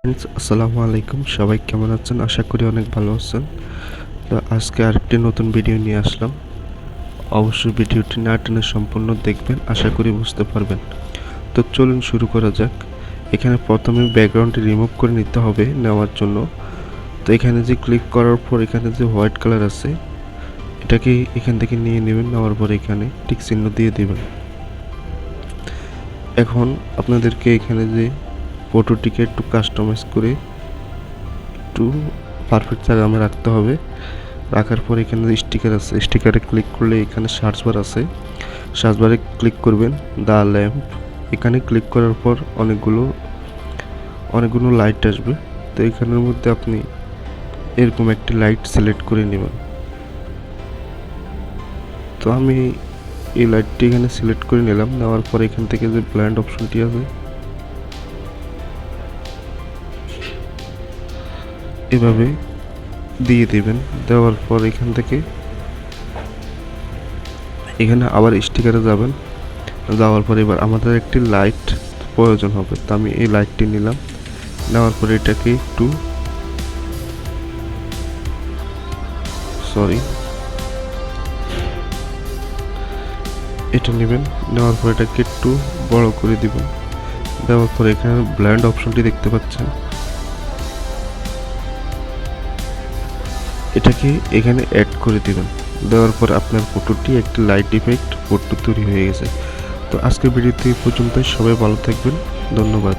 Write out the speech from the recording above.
Friends, আসসালামু আলাইকুম। সবাই কেমন আছেন? আশা করি অনেক ভালো আছেন। তো আজকে আরেকটি নতুন ভিডিও নিয়ে আসলাম। অবশ্যই ভিডিওটি না টেনে সম্পূর্ণ দেখবেন, আশা করি বুঝতে পারবেন। তো চলুন শুরু করা যাক। এখানে প্রথমে ব্যাকগ্রাউন্ডটি রিমুভ করে নিতে হবে নেওয়ার জন্য। তো এখানে যে ক্লিক করার পর এখানে যে হোয়াইট কালার আছে, এটাকে এখান থেকে নিয়ে নেবেন। নেওয়ার পর এখানে টিক চিহ্ন দিয়ে দেবেন। এখন আপনাদেরকে এখানে যে ফটোটিকে একটু কাস্টমাইজ করে একটু পারফেক্ট জায়গায় আমরা রাখতে হবে। রাখার পর এখানে স্টিকার আছে, স্টিকারে ক্লিক করলে এখানে সার্চ বার আছে, সার্চ বারে ক্লিক করবেন দ্য ল্যাম্প। এখানে ক্লিক করার পর অনেকগুলো লাইট আসবে। তো এখানের মধ্যে আপনি এরকম একটি লাইট সিলেক্ট করে নেবেন। তো আমি এই লাইটটি এখানে সিলেক্ট করে নিলাম। নেওয়ার পর এখান থেকে যে ব্ল্যান্ড অপশনটি আছে, এভাবে দিয়ে দেবেন। দেওয়ার পর এখান থেকে এখানে আবার স্টিকারে যাবেন। যাওয়ার পর এবার আমাদের একটি লাইট প্রয়োজন হবে। তো আমি এই লাইটটি নিলাম। নেওয়ার পর এটাকে একটু এটা নেবেন। নেওয়ার পর এটাকে একটু বড় করে দিবেন। দেওয়ার পর এখানে ব্ল্যান্ড অপশনটি দেখতে পাচ্ছেন, এটাকে এখানে অ্যাড করে দিবেন। দেওয়ার পর আপনার ফটোটি একটি লাইট ইফেক্ট ফটো তৈরি হয়ে গেছে। তো আজকের ভিডিওতে এই পর্যন্তই। সবাই ভালো থাকবেন, ধন্যবাদ।